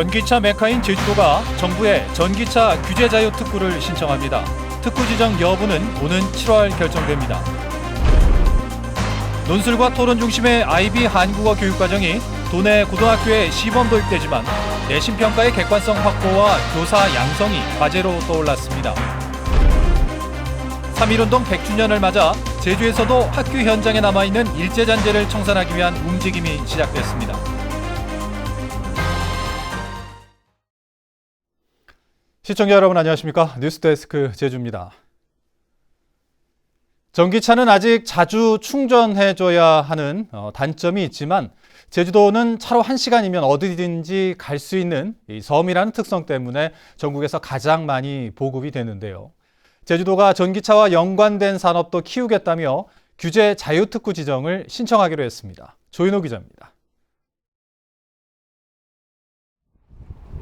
전기차 메카인 제주도가 정부에 전기차 규제 자유 특구를 신청합니다. 특구 지정 여부는 오는 7월 결정됩니다. 논술과 토론 중심의 IB 한국어 교육과정이 도내 고등학교에 시범 도입되지만 내신 평가의 객관성 확보와 교사 양성이 과제로 떠올랐습니다. 3.1운동 100주년을 맞아 제주에서도 학교 현장에 남아있는 일제잔재를 청산하기 위한 움직임이 시작됐습니다. 시청자 여러분 안녕하십니까? 뉴스데스크 제주입니다. 전기차는 아직 자주 충전해줘야 하는 단점이 있지만 제주도는 차로 1시간이면 어디든지 갈 수 있는 이 섬이라는 특성 때문에 전국에서 가장 많이 보급이 되는데요. 제주도가 전기차와 연관된 산업도 키우겠다며 규제 자유특구 지정을 신청하기로 했습니다. 조인호 기자입니다.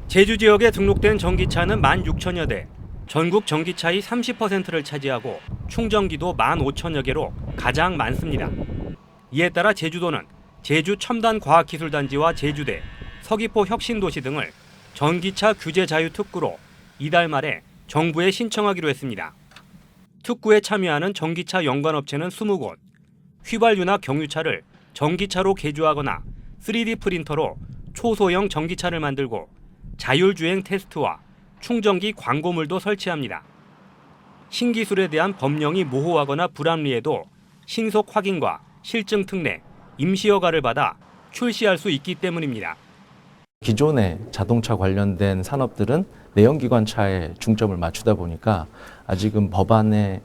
제주 지역에 등록된 전기차는 16,000여 대, 전국 전기차의 30%를 차지하고 충전기도 15,000여 개로 가장 많습니다. 이에 따라 제주도는 제주 첨단과학기술단지와 제주대, 서귀포 혁신도시 등을 전기차 규제 자유 특구로 이달 말에 정부에 신청하기로 했습니다. 특구에 참여하는 전기차 연관업체는 20곳, 휘발유나 경유차를 전기차로 개조하거나 3D 프린터로 초소형 전기차를 만들고 자율주행 테스트와 충전기 광고물도 설치합니다. 신기술에 대한 법령이 모호하거나 불합리해도 신속 확인과 실증 특례, 임시 허가를 받아 출시할 수 있기 때문입니다. 기존의 자동차 관련된 산업들은 내연기관차에 중점을 맞추다 보니까 아직은 법안이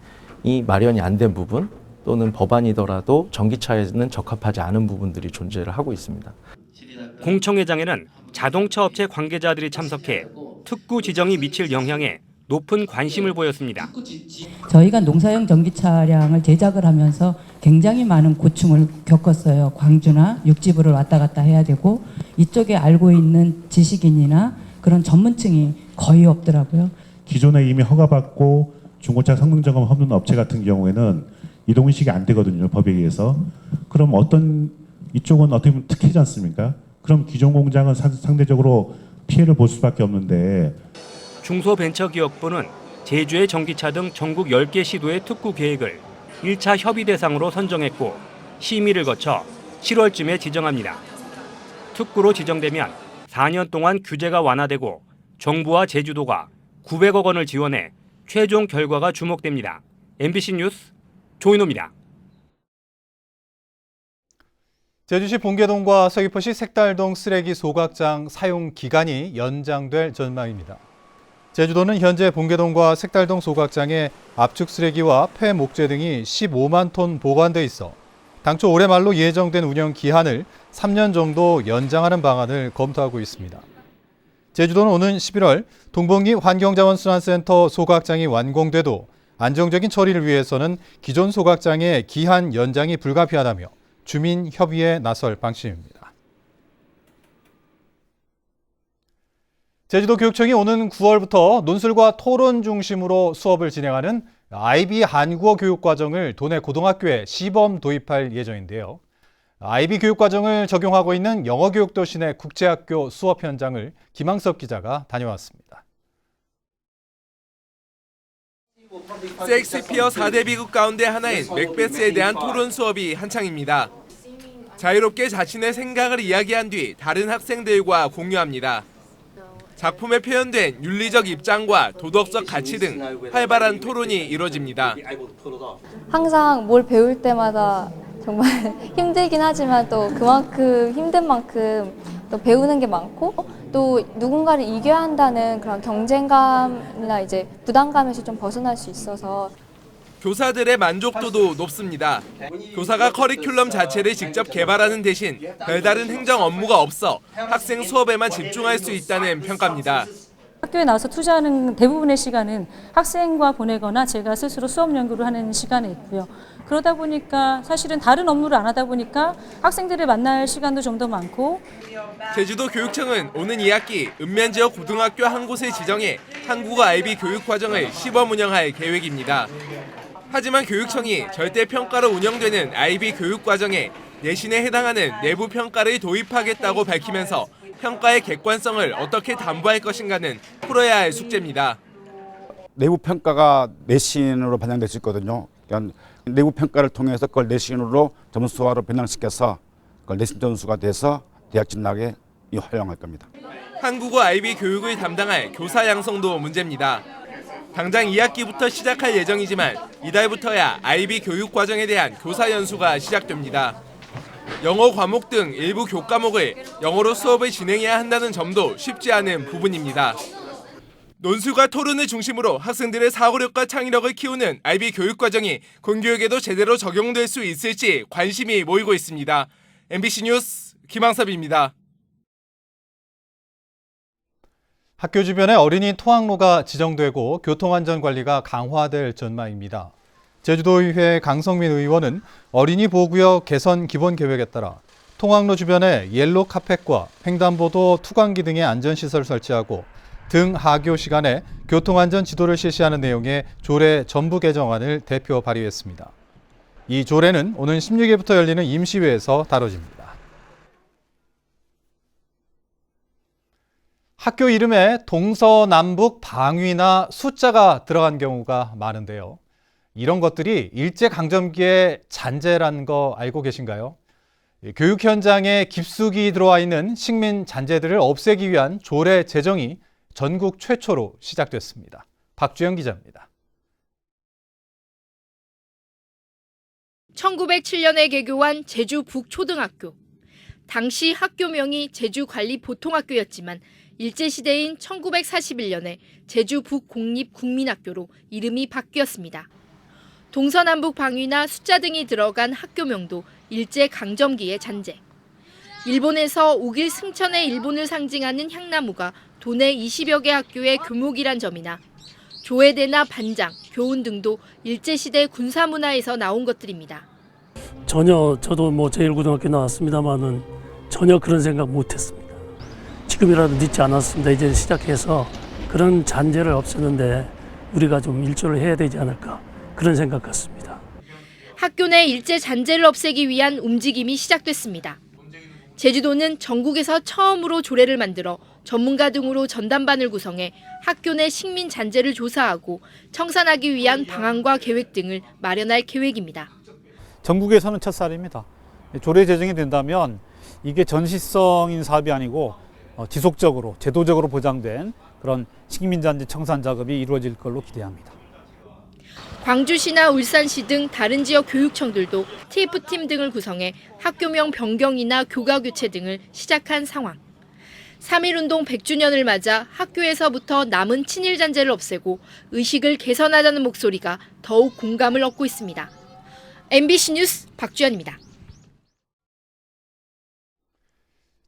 마련이 안 된 부분 또는 법안이더라도 전기차에는 적합하지 않은 부분들이 존재를 하고 있습니다. 공청회장에는 자동차 업체 관계자들이 참석해 특구 지정이 미칠 영향에 높은 관심을 보였습니다. 저희가 농사용 전기 차량을 제작을 하면서 굉장히 많은 고충을 겪었어요. 광주나 육지부를 왔다 갔다 해야 되고 이쪽에 알고 있는 지식인이나 그런 전문층이 거의 없더라고요. 기존에 이미 허가받고 중고차 성능 점검 없는 업체 같은 경우에는 이동인식이 안 되거든요. 법에 의해서. 그럼 이쪽은 어떻게 보면 특혜지 않습니까? 그럼 기존 공장은 상대적으로 피해를 볼 수밖에 없는데. 중소벤처기업부는 제주의 전기차 등 전국 10개 시도의 특구 계획을 1차 협의 대상으로 선정했고 심의를 거쳐 7월쯤에 지정합니다. 특구로 지정되면 4년 동안 규제가 완화되고 정부와 제주도가 900억 원을 지원해 최종 결과가 주목됩니다. MBC 뉴스 조인호입니다. 제주시 봉계동과 서귀포시 색달동 쓰레기 소각장 사용 기간이 연장될 전망입니다. 제주도는 현재 봉계동과 색달동 소각장에 압축 쓰레기와 폐 목재 등이 15만 톤 보관돼 있어 당초 올해 말로 예정된 운영 기한을 3년 정도 연장하는 방안을 검토하고 있습니다. 제주도는 오는 11월 동봉리 환경자원순환센터 소각장이 완공돼도 안정적인 처리를 위해서는 기존 소각장의 기한 연장이 불가피하다며 주민 협의에 나설 방침입니다. 제주도교육청이 오는 9월부터 논술과 토론 중심으로 수업을 진행하는 IB 한국어 교육과정을 도내 고등학교에 시범 도입할 예정인데요. IB 교육과정을 적용하고 있는 영어교육도시 내 국제학교 수업 현장을 김항섭 기자가 다녀왔습니다. 셰익스피어 4대 비극 가운데 하나인 맥베스에 대한 토론 수업이 한창입니다. 자유롭게 자신의 생각을 이야기한 뒤 다른 학생들과 공유합니다. 작품에 표현된 윤리적 입장과 도덕적 가치 등 활발한 토론이 이뤄집니다. 항상 뭘 배울 때마다 정말 힘들긴 하지만 또 그만큼 힘든 만큼 또 배우는 게 많고 또 누군가를 이겨야 한다는 그런 경쟁감이나 이제 부담감에서 좀 벗어날 수 있어서 교사들의 만족도도 높습니다. 교사가 커리큘럼 자체를 직접 개발하는 대신 별다른 행정 업무가 없어 학생 수업에만 집중할 수 있다는 평가입니다. 학교에 나와서 투자하는 대부분의 시간은 학생과 보내거나 제가 스스로 수업 연구를 하는 시간에 있고요. 그러다 보니까 사실은 다른 업무를 안 하다 보니까 학생들을 만날 시간도 좀 더 많고. 제주도 교육청은 오는 2학기 읍면지역 고등학교 한 곳을 지정해 한국어 IB 교육과정을 시범 운영할 계획입니다. 하지만 교육청이 절대평가로 운영되는 IB 교육과정에 내신에 해당하는 내부평가를 도입하겠다고 밝히면서 평가의 객관성을 어떻게 담보할 것인가는 풀어야 할 숙제입니다. 내부 평가가 내신으로 반영될 수 있거든요. 그러니까 내부 평가를 통해서 그걸 내신으로 점수화로 변형시켜서 그걸 내신 점수가 돼서 대학 진학에 활용할 겁니다. 한국어 IB 교육을 담당할 교사 양성도 문제입니다. 당장 2학기부터 시작할 예정이지만 이달부터야 IB 교육 과정에 대한 교사 연수가 시작됩니다. 영어 과목 등 일부 교과목을 영어로 수업을 진행해야 한다는 점도 쉽지 않은 부분입니다. 논술과 토론을 중심으로 학생들의 사고력과 창의력을 키우는 IB 교육 과정이 공교육에도 제대로 적용될 수 있을지 관심이 모이고 있습니다. MBC 뉴스 김항섭입니다. 학교 주변에 어린이 통학로가 지정되고 교통안전 관리가 강화될 전망입니다. 제주도의회 강성민 의원은 어린이 보호구역 개선 기본 계획에 따라 통학로 주변에 옐로 카펫과 횡단보도 투광기 등의 안전시설 설치하고 등 하교 시간에 교통안전 지도를 실시하는 내용의 조례 전부 개정안을 대표 발의했습니다. 이 조례는 오는 16일부터 열리는 임시회에서 다뤄집니다. 학교 이름에 동서남북 방위나 숫자가 들어간 경우가 많은데요. 이런 것들이 일제강점기의 잔재라는 거 알고 계신가요? 교육 현장에 깊숙이 들어와 있는 식민 잔재들을 없애기 위한 조례 제정이 전국 최초로 시작됐습니다. 박주영 기자입니다. 1907년에 개교한 제주 북초등학교. 당시 학교명이 제주관리보통학교였지만 일제시대인 1941년에 제주 북공립국민학교로 이름이 바뀌었습니다. 동서남북 방위나 숫자 등이 들어간 학교명도 일제강점기의 잔재. 일본에서 옥일 승천의 일본을 상징하는 향나무가 도내 20여 개 학교의 교목이란 점이나 조회대나 반장, 교훈 등도 일제시대 군사문화에서 나온 것들입니다. 전혀 저도 제1고등학교 나왔습니다만은 전혀 그런 생각 못했습니다. 지금이라도 늦지 않았습니다. 이제 시작해서 그런 잔재를 없애는데 우리가 좀 일조를 해야 되지 않을까 그런 생각 같습니다. 학교 내 일제 잔재를 없애기 위한 움직임이 시작됐습니다. 제주도는 전국에서 처음으로 조례를 만들어 전문가 등으로 전담반을 구성해 학교 내 식민 잔재를 조사하고 청산하기 위한 방안과 계획 등을 마련할 계획입니다. 전국에서는 첫사례입니다. 조례 제정이 된다면 이게 전시성인 사업이 아니고 지속적으로 제도적으로 보장된 그런 식민잔재 청산 작업이 이루어질 걸로 기대합니다. 광주시나 울산시 등 다른 지역 교육청들도 TF팀 등을 구성해 학교명 변경이나 교과 교체 등을 시작한 상황. 3.1운동 100주년을 맞아 학교에서부터 남은 친일 잔재를 없애고 의식을 개선하자는 목소리가 더욱 공감을 얻고 있습니다. MBC 뉴스 박주연입니다.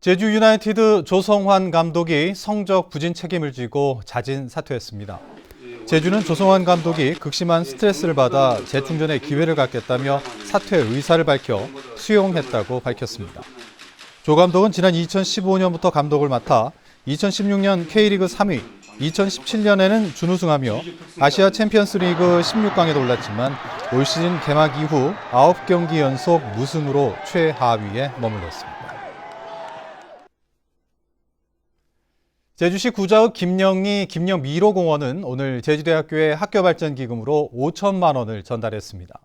제주 유나이티드 조성환 감독이 성적 부진 책임을 지고 자진 사퇴했습니다. 제주는 조성환 감독이 극심한 스트레스를 받아 재충전의 기회를 갖겠다며 사퇴 의사를 밝혀 수용했다고 밝혔습니다. 조 감독은 지난 2015년부터 감독을 맡아 2016년 K리그 3위, 2017년에는 준우승하며 아시아 챔피언스 리그 16강에도 올랐지만 올 시즌 개막 이후 9경기 연속 무승으로 최하위에 머물렀습니다. 제주시 구자읍 김영리 김영미로공원은 오늘 제주대학교의 학교발전기금으로 5천만 원을 전달했습니다.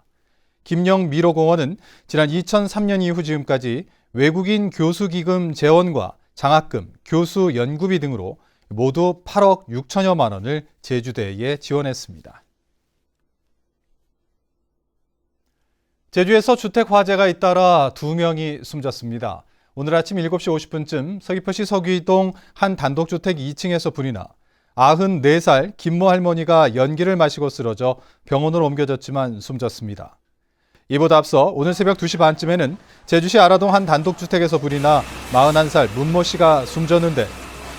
김영미로공원은 지난 2003년 이후 지금까지 외국인 교수기금 재원과 장학금, 교수 연구비 등으로 모두 8억 6천여만 원을 제주대에 지원했습니다. 제주에서 주택 화재가 잇따라 2명이 숨졌습니다. 오늘 아침 7시 50분쯤 서귀포시 서귀동 한 단독주택 2층에서 불이 나 94살 김모 할머니가 연기를 마시고 쓰러져 병원으로 옮겨졌지만 숨졌습니다. 이보다 앞서 오늘 새벽 2시 반쯤에는 제주시 아라동 한 단독주택에서 불이 나 41살 문모 씨가 숨졌는데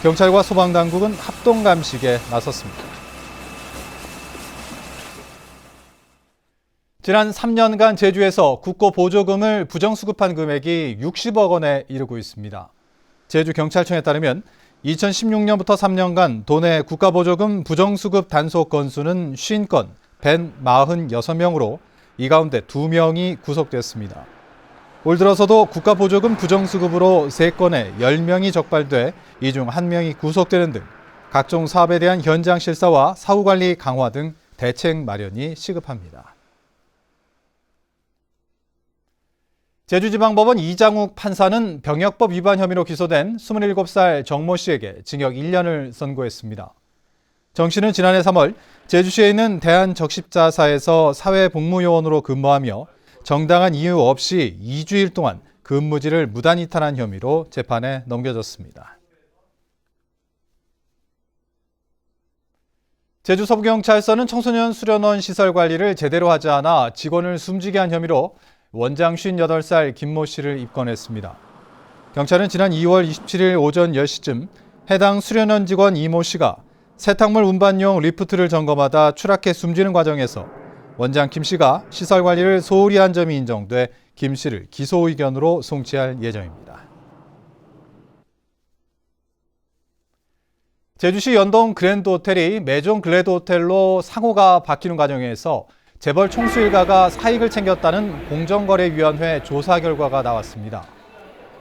경찰과 소방당국은 합동감식에 나섰습니다. 지난 3년간 제주에서 국고 보조금을 부정수급한 금액이 60억 원에 이르고 있습니다. 제주경찰청에 따르면 2016년부터 3년간 도내 국가보조금 부정수급 단속 건수는 50건, 146명으로 이 가운데 2명이 구속됐습니다. 올 들어서도 국가보조금 부정수급으로 3건에 10명이 적발돼 이 중 1명이 구속되는 등 각종 사업에 대한 현장 실사와 사후관리 강화 등 대책 마련이 시급합니다. 제주지방법원 이장욱 판사는 병역법 위반 혐의로 기소된 27살 정모 씨에게 징역 1년을 선고했습니다. 정 씨는 지난해 3월 제주시에 있는 대한적십자사에서 사회복무요원으로 근무하며 정당한 이유 없이 2주일 동안 근무지를 무단 이탈한 혐의로 재판에 넘겨졌습니다. 제주 서부경찰서는 청소년 수련원 시설 관리를 제대로 하지 않아 직원을 숨지게 한 혐의로 원장 58살 김모 씨를 입건했습니다. 경찰은 지난 2월 27일 오전 10시쯤 해당 수련원 직원 이모 씨가 세탁물 운반용 리프트를 점검하다 추락해 숨지는 과정에서 원장 김 씨가 시설 관리를 소홀히 한 점이 인정돼 김 씨를 기소 의견으로 송치할 예정입니다. 제주시 연동 그랜드 호텔이 매종 글래드 호텔로 상호가 바뀌는 과정에서 재벌 총수 일가가 사익을 챙겼다는 공정거래위원회 조사 결과가 나왔습니다.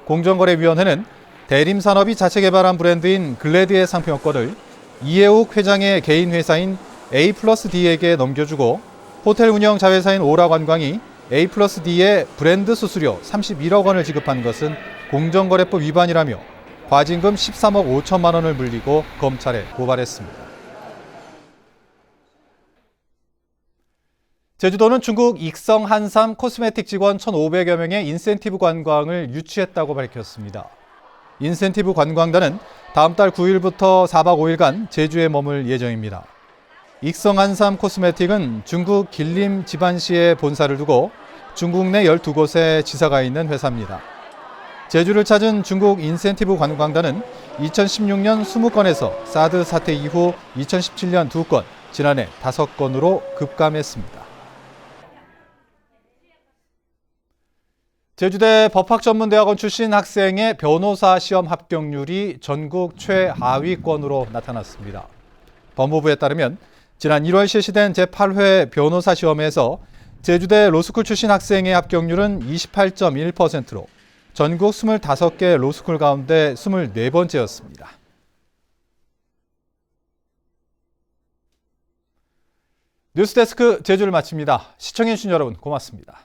공정거래위원회는 대림산업이 자체 개발한 브랜드인 글래드의 상표권을 이해욱 회장의 개인 회사인 A+D에게 넘겨주고 호텔 운영 자회사인 오라관광이 A+D에 브랜드 수수료 31억 원을 지급한 것은 공정거래법 위반이라며 과징금 13억 5천만 원을 물리고 검찰에 고발했습니다. 제주도는 중국 익성 한삼 코스메틱 직원 1,500여 명의 인센티브 관광을 유치했다고 밝혔습니다. 인센티브 관광단은 다음 달 9일부터 4박 5일간 제주에 머물 예정입니다. 익성 한삼 코스메틱은 중국 길림 지반시에 본사를 두고 중국 내 12곳에 지사가 있는 회사입니다. 제주를 찾은 중국 인센티브 관광단은 2016년 20건에서 사드 사태 이후 2017년 2건, 지난해 5건으로 급감했습니다. 제주대 법학전문대학원 출신 학생의 변호사 시험 합격률이 전국 최하위권으로 나타났습니다. 법무부에 따르면 지난 1월 실시된 제8회 변호사 시험에서 제주대 로스쿨 출신 학생의 합격률은 28.1%로 전국 25개 로스쿨 가운데 24번째였습니다. 뉴스데스크 제주를 마칩니다. 시청해주신 여러분 고맙습니다.